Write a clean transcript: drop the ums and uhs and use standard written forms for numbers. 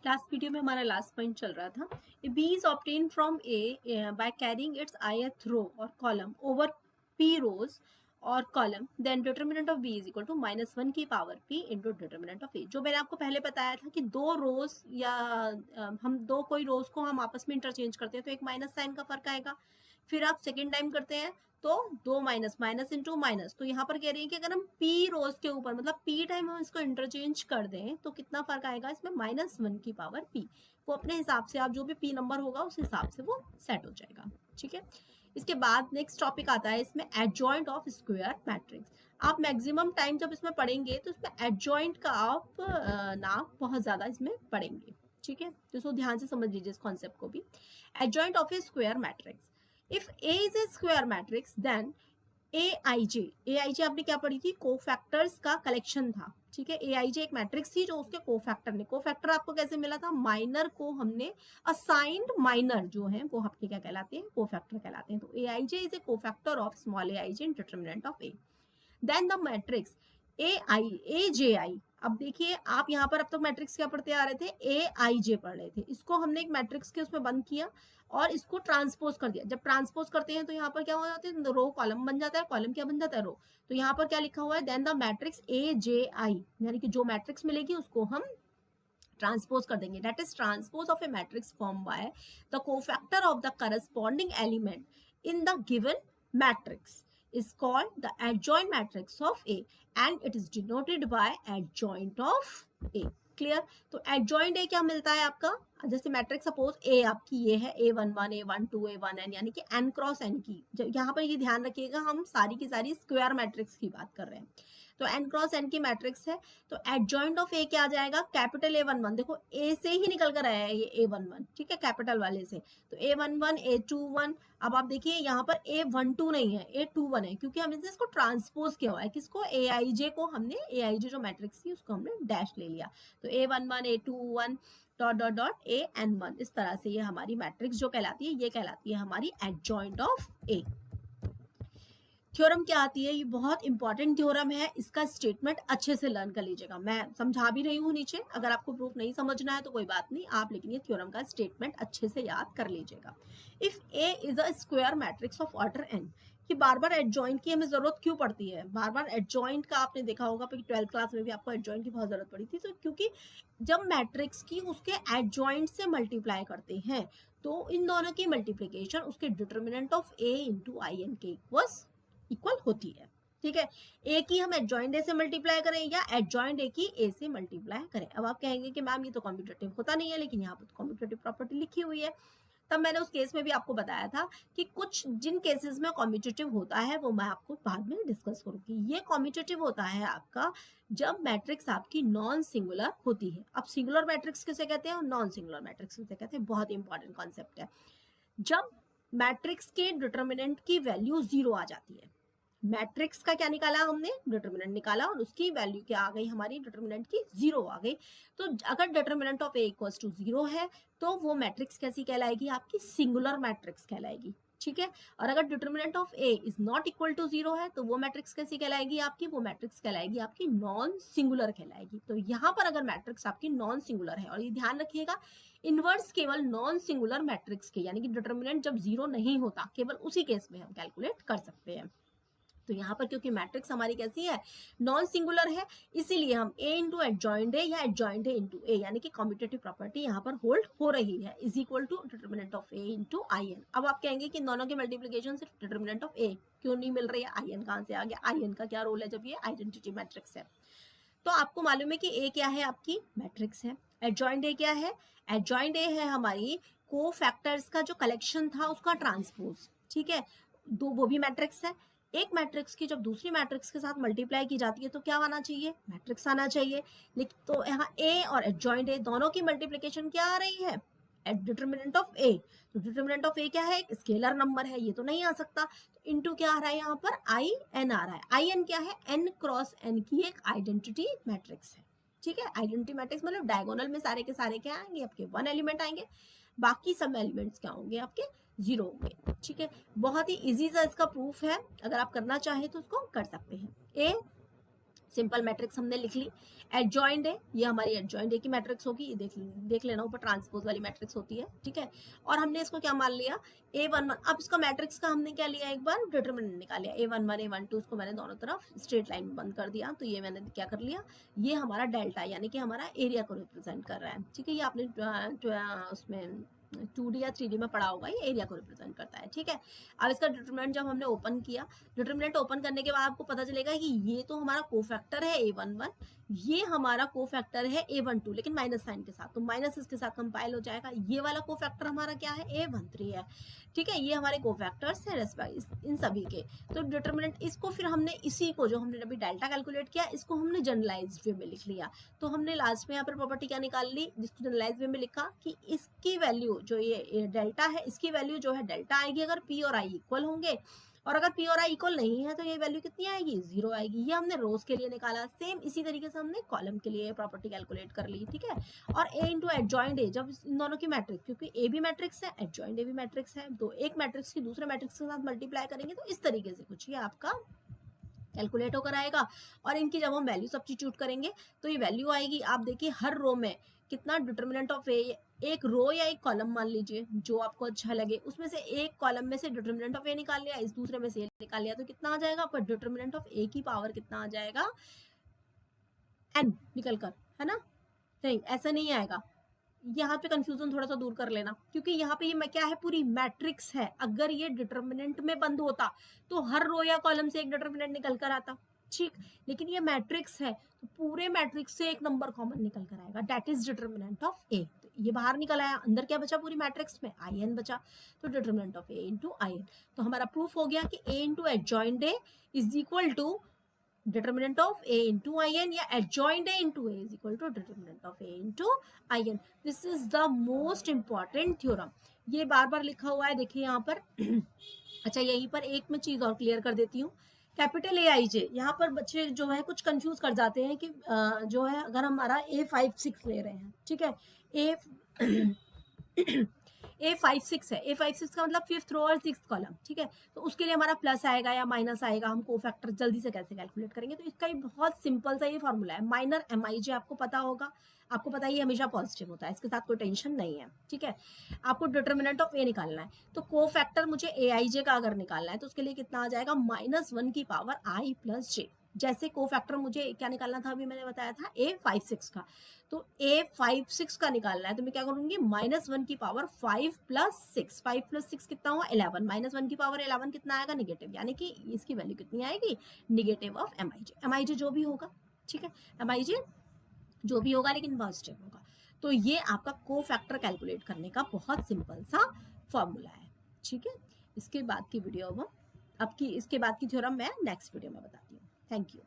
Last video में हमारा last point चल रहा था, B is obtain from A by carrying its ith row और कॉलम ओवर p रोज और column, then determinant of b is equal to -1 की power p into determinant of a। जो मैंने आपको पहले बताया था कि दो रोज या हम दो कोई रोज को हम आपस में इंटरचेंज करते हैं तो एक माइनस साइन का फर्क आएगा। फिर आप सेकेंड टाइम करते हैं तो दो माइनस माइनस इंटू माइनस, तो यहाँ पर कह रही है कि अगर हम p रोज के ऊपर मतलब p टाइम हम इसको इंटरचेंज कर दें तो कितना फर्क आएगा इसमें, -1 की पावर p। वो अपने हिसाब से आप जो भी p नंबर होगा उस हिसाब से वो सेट हो जाएगा। ठीक है, इसके बाद नेक्स्ट टॉपिक आता है इसमें एडजॉइंट ऑफ स्क्वायर मैट्रिक्स। आप मैक्सिमम टाइम जब इसमें पढ़ेंगे तो इसमें एडजॉइंट का आप नाम बहुत ज्यादा इसमें पढ़ेंगे। ठीक है, तो इसको ध्यान से समझ लीजिए इस कॉन्सेप्ट को भी। Adjoint of A square matrix, if A is a square matrix then AIJ आपने क्या पढ़ी थी, कोफैक्टर्स का कलेक्शन था। ठीक है, AIJ एक मैट्रिक्स थी जो उसके कोफैक्टर ने, कोफैक्टर आपको कैसे मिला था, माइनर को हमने असाइंड माइनर जो है वो आपके क्या कहलाते हैं, कोफैक्टर कहलाते हैं। तो AIJ is a cofactor of small aij in determinant of A। Then the matrix AJI, अब देखिए आप यहाँ पर अब तक मैट्रिक्स क्या पढ़ते आ रहे थे, AIJ पढ़ रहे थे, इसको हमने एक मैट्रिक्स के उसमें बंद किया और इसको ट्रांसपोज कर दिया। जब ट्रांसपोज करते हैं तो यहाँ पर क्या हो जाता है, रो कॉलम बन जाता है, कॉलम क्या बन जाता है, रो। तो यहाँ पर क्या लिखा हुआ है, देन द मैट्रिक्स AJI, यानी कि जो मैट्रिक्स मिलेगी उसको हम ट्रांसपोज कर देंगे। That is transpose of A matrix form by the cofactor of the corresponding element in the given matrix is called the adjoint matrix of A and it is denoted by adjoint of A। Clear, तो adjoint A क्या मिलता है आपका, जैसे matrix suppose A आपकी ये है A11 A12 A1n, यानी कि n क्रॉस n की, यहाँ पर ये ध्यान रखिएगा हम सारी की सारी स्क्वायर मैट्रिक्स की बात कर रहे हैं, तो n क्रॉस n की मैट्रिक्स है। तो एडजॉइंट ऑफ A क्या आ जाएगा, कैपिटल A11, देखो A से ही निकल कर आया है ये A11, ठीक है, कैपिटल वाले से, तो A11 A21। अब आप देखिए यहाँ पर A12 नहीं है, A21 है, क्योंकि हमने इसको ट्रांसपोज किया हुआ है, किसको, AIJ को हमने, AIJ जो मैट्रिक्स थी उसको हमने डैश ले लिया, तो A11 A21 dot dot dot AN1, इस तरह से ये हमारी मैट्रिक्स जो कहलाती है ये कहलाती है हमारी एडजॉइंट ऑफ A। थ्योरम क्या आती है, ये बहुत इंपॉर्टेंट थ्योरम है, इसका स्टेटमेंट अच्छे से लर्न कर लीजिएगा, मैं समझा भी रही हूँ नीचे, अगर आपको प्रूफ नहीं समझना है तो कोई बात नहीं, आप लेकिन ये थ्योरम का स्टेटमेंट अच्छे से याद कर लीजिएगा। If A is a square matrix of order n, कि बार बार एडजॉइंट की हमें जरूरत क्यों पड़ती है, बार बार एडजॉइंट का आपने देखा होगा, 12th क्लास में भी आपको एडजॉइंट की बहुत जरूरत पड़ी थी, तो क्योंकि जब मैट्रिक्स की उसके एडजॉइंट से मल्टीप्लाई करते हैं तो इन दोनों की मल्टीप्लीकेशन उसके determinant of A into IN के इक्वल होती है। ठीक है, ए की हम एडजॉइंट ए से मल्टीप्लाई करें या एडजॉइंट ए की ए से मल्टीप्लाई करें। अब आप कहेंगे कि मैम ये तो कॉम्पिटेटिव होता नहीं है, लेकिन यहाँ पर तो कॉम्पिटेटिव प्रॉपर्टी लिखी हुई है। तब मैंने उस केस में भी आपको बताया था कि कुछ जिन केसेस में कॉम्पिटेटिव होता है वो मैं आपको बाद में डिस्कस करूंगी। ये कॉम्पिटेटिव होता है आपका जब मैट्रिक्स आपकी नॉन सिंगुलर होती है। अब सिंगुलर मैट्रिक्स किसे कहते हैं और नॉन सिंगुलर मैट्रिक्स किसे कहते हैं, बहुत इंपॉर्टेंट कॉन्सेप्ट है। जब मैट्रिक्स के डिटर्मिनेंट की वैल्यू 0 आ जाती है, मैट्रिक्स का क्या निकाला हमने, डिटर्मिनेंट निकाला और उसकी वैल्यू क्या आ गई हमारी, डिटर्मिनेंट की 0 आ गई। तो अगर determinant of A equals to 0 है तो वो मैट्रिक्स कैसी कहलाएगी, आपकी सिंगुलर मैट्रिक्स कहलाएगी। ठीक है, और अगर determinant of A is not equal to 0 है तो वो मैट्रिक्स कैसी कहलाएगी आपकी, वो मैट्रिक्स कहलाएगी आपकी नॉन सिंगुलर कहलाएगी। तो यहाँ पर अगर मैट्रिक्स आपकी नॉन सिंगुलर है, और ये ध्यान रखिएगा इनवर्स केवल नॉन सिंगुलर मैट्रिक्स के, यानी कि डिटर्मिनेंट जब 0 नहीं होता, केवल उसी केस में हम कैलकुलेट कर सकते हैं। तो यहाँ पर क्योंकि मैट्रिक्स हमारी कैसी है, नॉन सिंगुलर है, इसीलिए हम A इंटू एडजॉइंट ए या एडजॉइंट ए इंटू ए, यानी कि कॉम्पिटेटिव प्रॉपर्टी यहाँ पर होल्ड हो रही है, is equal to determinant of A into IN। अब आप कहेंगे कि दोनों की मल्टीप्लीकेशन सिर्फ डिटर्मिनेंट ऑफ A क्यों नहीं मिल रही है, IN कहाँ से आ गया, IN का क्या रोल है जब ये आइडेंटिटी मैट्रिक्स है। तो आपको मालूम है कि A क्या है, आपकी मैट्रिक्स है, एडजॉइंट A क्या है, एडजॉइंट A है हमारी को फैक्टर्स का जो कलेक्शन था उसका ट्रांसपोज। ठीक है, दो वो भी मैट्रिक्स है, एक मैट्रिक्स की जब दूसरी मैट्रिक्स के साथ मल्टीप्लाई की जाती है तो क्या आना चाहिए, मैट्रिक्स आना चाहिए। लेकिन तो यहाँ A और एडजॉइंट A दोनों की मल्टीप्लिकेशन क्या आ रही है, डिटर्मिनेंट ऑफ A। तो डिटर्मिनेंट ऑफ A क्या है, एक स्केलर नंबर है, ये तो नहीं आ सकता, तो इनटू क्या आ रहा है यहाँ पर IN आ रहा है। IN क्या है, n क्रॉस n की एक आइडेंटिटी मैट्रिक्स है। ठीक है, आइडेंटिटी मैट्रिक्स मतलब डायगोनल में सारे के सारे क्या आएंगे, आपके 1 एलिमेंट आएंगे, बाकी सब एलिमेंट्स क्या होंगे, आपके 0 होंगे। ठीक है, बहुत ही इजी सा इसका प्रूफ है, अगर आप करना चाहें तो उसको कर सकते हैं। A सिंपल मैट्रिक्स हमने लिख ली। एडजॉइंट है, ये हमारी एडजॉइंट ए की मैट्रिक्स होगी, ये देख लेना, ऊपर ट्रांसपोज वाली मैट्रिक्स होती है, ठीक है। और हमने इसको क्या मान लिया, A11। अब इसका मैट्रिक्स का हमने क्या लिया, एक बार डिटरमिनेंट निकाल लिया, A11 A12, उसको मैंने दोनों तरफ स्ट्रेट लाइन में बंद कर दिया। तो ये मैंने क्या कर लिया, ये हमारा डेल्टा यानी कि हमारा एरिया को रिप्रेजेंट कर रहा है, ठीक है। ये आपने उसमें 2D या 3D में पढ़ा होगा, ये एरिया को रिप्रेजेंट करता है, ठीक है। अब इसका डिटरमिनेंट जब हमने ओपन किया, डिटरमिनेंट ओपन करने के बाद आपको पता चलेगा कि ये तो हमारा कोफैक्टर है A11, ये हमारा कोफैक्टर है A12, लेकिन माइनस साइन के साथ, तो माइनस इसके साथ कंपाइल हो जाएगा। ये वाला कोफैक्टर हमारा क्या है, A13 है, ठीक है। ये हमारे कोफैक्टर्स हैं इन सभी के। तो डिटरमिनेंट इसको फिर हमने इसी को जो हमने अभी डेल्टा कैलकुलेट किया, इसको हमने जनरलाइज वे में लिख लिया। तो हमने लास्ट में यहाँ पर प्रॉपर्टी क्या निकाल ली, जिसको जनरलाइज वे में लिखा कि इसकी वैल्यू जो ये डेल्टा है, इसकी वैल्यू जो है डेल्टा आएगी अगर P और I इक्वल होंगे, और अगर P और I इक्वल नहीं है तो ये वैल्यू कितनी आएगी, 0 आएगी। ये हमने रोज के लिए निकाला। सेम इसी तरीके से हमने कॉलम के लिए प्रॉपर्टी कैलकुलेट कर ली, ठीक है। और A इंटू एडजॉइंट ए, जब इन दोनों की मैट्रिक्स, क्योंकि A भी मैट्रिक्स है, एडजॉइंट ए भी मैट्रिक्स है, तो एक मैट्रिक्स की दूसरे मैट्रिक्स के साथ मल्टीप्लाई करेंगे तो इस तरीके से कुछ ये आपका कैलकुलेट होकर आएगा। और इनकी जब हम वैल्यू सब्स्टिट्यूट करेंगे तो ये वैल्यू आएगी, आप देखिए हर रो में कितना डिटरमिनेंट ऑफ ए, एक रो या एक कॉलम मान लीजिए जो आपको अच्छा लगे, उसमें से एक कॉलम में से डिटरमिनेंट ऑफ ए निकाल लिया, इस दूसरे में से निकाल लिया, तो कितना आ जाएगा आपका डिटरमिनेंट ऑफ ए की पावर कितना आ जाएगा, n निकल कर, है ना। नहीं ऐसा नहीं आएगा, यहाँ पे कंफ्यूजन थोड़ा सा दूर कर लेना, क्योंकि यहाँ पे ये क्या है, पूरी मैट्रिक्स है। अगर ये डिटरमिनेंट में बंद होता तो हर रो या कॉलम से एक डिटरमिनेंट निकल कर आता, ठीक। लेकिन ये मैट्रिक्स है तो पूरे मैट्रिक्स से एक नंबर कॉमन निकल कर आएगा, दैट इज डिटरमिनेंट ऑफ ए। तो ये बाहर निकल आया, अंदर क्या बचा पूरी मैट्रिक्स में, IN बचा। तो determinant of A into IN। तो हमारा प्रूफ हो गया कि A into adjoint A is equal to determinant of A into IN, या adjoint A into A is equal to determinant of A into IN. This is the most important theorem. ये बार बार लिखा हुआ है, देखिए यहाँ पर। अच्छा यहीं पर एक मैं चीज और क्लियर कर देती हूँ, कैपिटल AIJ, यहाँ पर बच्चे जो है कुछ कंफ्यूज कर जाते हैं कि जो है अगर हमारा A56 ले रहे हैं, ठीक है, A56 है, A56 का मतलब 5th रो और 6th कॉलम, ठीक है। तो उसके लिए हमारा प्लस आएगा या माइनस आएगा, हम कोफैक्टर जल्दी से कैसे कैलकुलेट करेंगे, तो इसका ही बहुत सिंपल सा ये फॉर्मूला है। माइनर MIJ आपको पता होगा, आपको पता है ये हमेशा पॉजिटिव होता है, इसके साथ कोई टेंशन नहीं है, ठीक है। आपको डिटरमिनेंट ऑफ ए निकालना है, तो कोफैक्टर मुझे AIJ का अगर निकालना है तो उसके लिए कितना आ जाएगा, -1 की पावर I प्लस J। जैसे कोफैक्टर मुझे क्या निकालना था, अभी मैंने बताया था A56 का, तो A56 का निकालना है तो मैं क्या करूंगी, -1 की पावर 5 प्लस 6, 5 प्लस 6 कितना हुआ 11, -1 की पावर 11 कितना आएगा, नेगेटिव, यानी कि इसकी वैल्यू कितनी आएगी, नेगेटिव ऑफ MIJ जो भी होगा, ठीक है, MIJ जो भी होगा लेकिन पॉजिटिव होगा। तो ये आपका कोफैक्टर कैलकुलेट करने का बहुत सिंपल सा फॉर्मूला है, ठीक है। इसके बाद की वीडियो अब इसके बाद की थ्योरम मैं नेक्स्ट वीडियो में बताती हूँ। Thank you.